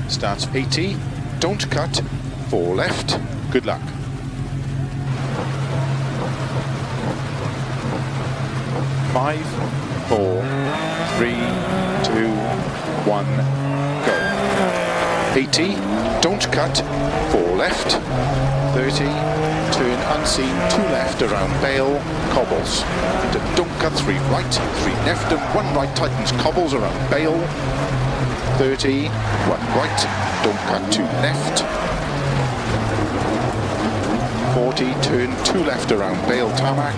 Starts 80, don't cut, 4 left, good luck. Five, 4, 3, 2, 1, go. 80, don't cut, 4 left, 30, turn unseen, 2 left around Bale, cobbles. Into don't cut, 3 right, 3 left and 1 right, tightens cobbles around Bale. 30, 1 right, don't cut, 2 left. 40, turn 2 left around Bale tarmac.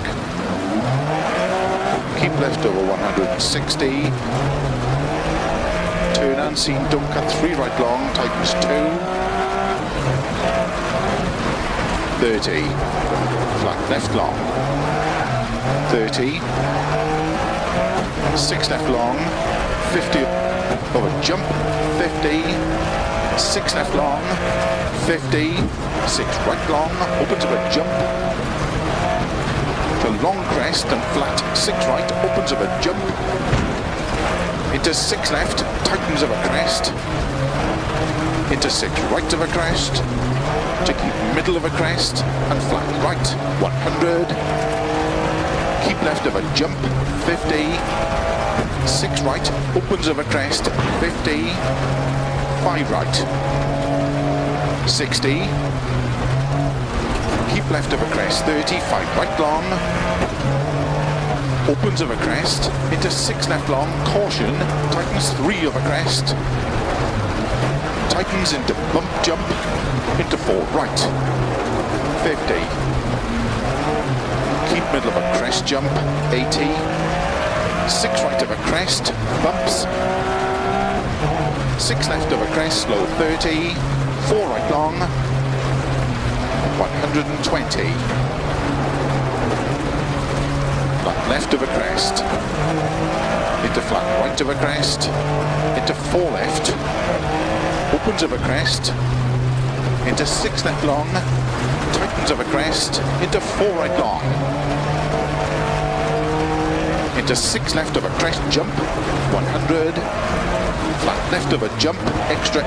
Keep left over 160. Turn unseen, don't cut, 3 right long, tightens 2. 30, flat left long. 30, 6 left long, 50 over jump, 50, 6 left long, 50, 6 right long, opens up a jump, to long crest and flat, 6 right, opens up a jump, into 6 left, tightens of a crest, into 6 right of a crest, to keep middle of a crest, and flat right, 100, keep left of a jump, 50, 6 right, opens of a crest, 50, 5 right, 60, keep left of a crest, 30, 5 right long, opens of a crest, into 6 left long, caution, tightens 3 of a crest, tightens into bump jump, into 4 right, 50, keep middle of a crest jump, 80, 6 right of a crest, bumps, 6 left of a crest, slow 30, 4 right long, 120. Flat left of a crest, into flat right of a crest, into 4 left, opens of a crest, into 6 left long, tightens of a crest, into 4 right long, into 6 left of a crest jump, 100, flat left of a jump, extra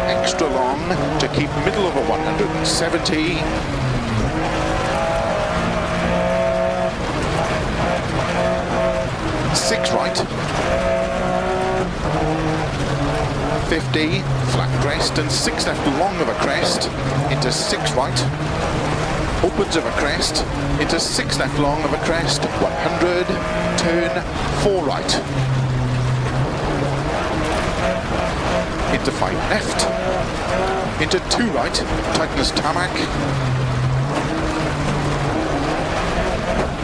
long, to keep middle of a 170, 6 right, 50, flat crest and 6 left long of a crest, into 6 right, opens of a crest, into 6 left long of a crest, 100, turn 4 right, into 5 left, into 2 right, tightens tarmac,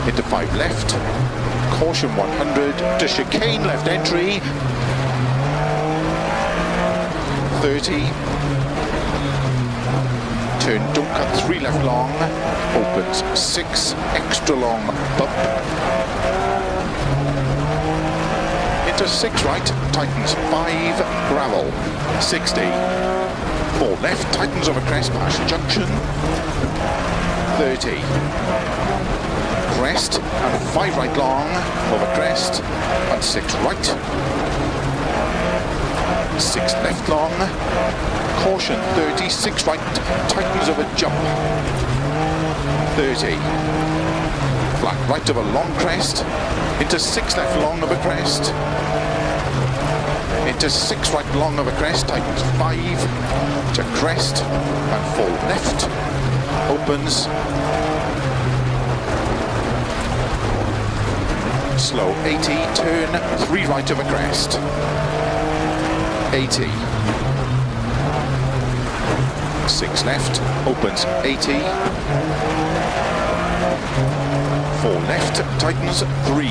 into 5 left, caution 100, to chicane left entry, 30, turn don't cut 3 left long, opens 6, extra long bump, into 6 right, tightens 5, gravel, 60, 4 left, tightens over crest past junction, 30, crest and 5 right long over crest and 6 right, 6 left long, caution 30, 6 right, tightens over jump, 30, flat right of a long crest, into 6 left long of a crest, into 6 right long of a crest, tightens 5, to crest and 4 left, opens, slow 80, turn 3 right of a crest, 80, 6 left, opens 80, 4 left, tightens 3,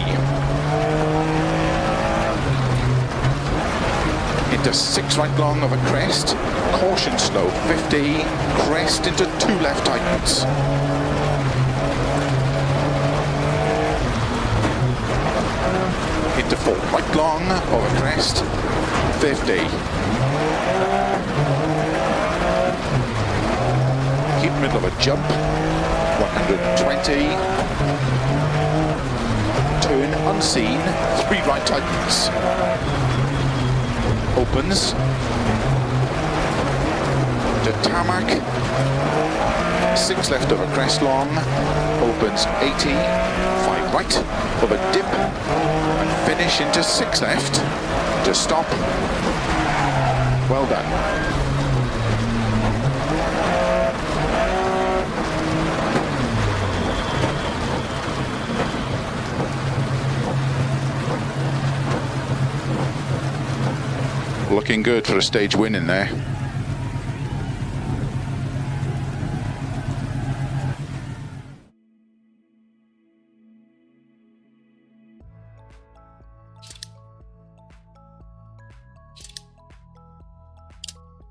into 6 right long of a crest, caution slow 50, crest into 2 left tightens, into 4 right long over crest, 50, keep middle of a jump, 120, turn unseen, 3 right tightens, opens, into tarmac, 6 left over crest long, opens 80, 5 right over dip, and finish into 6 left to stop. Well done. Looking good for a stage win in there.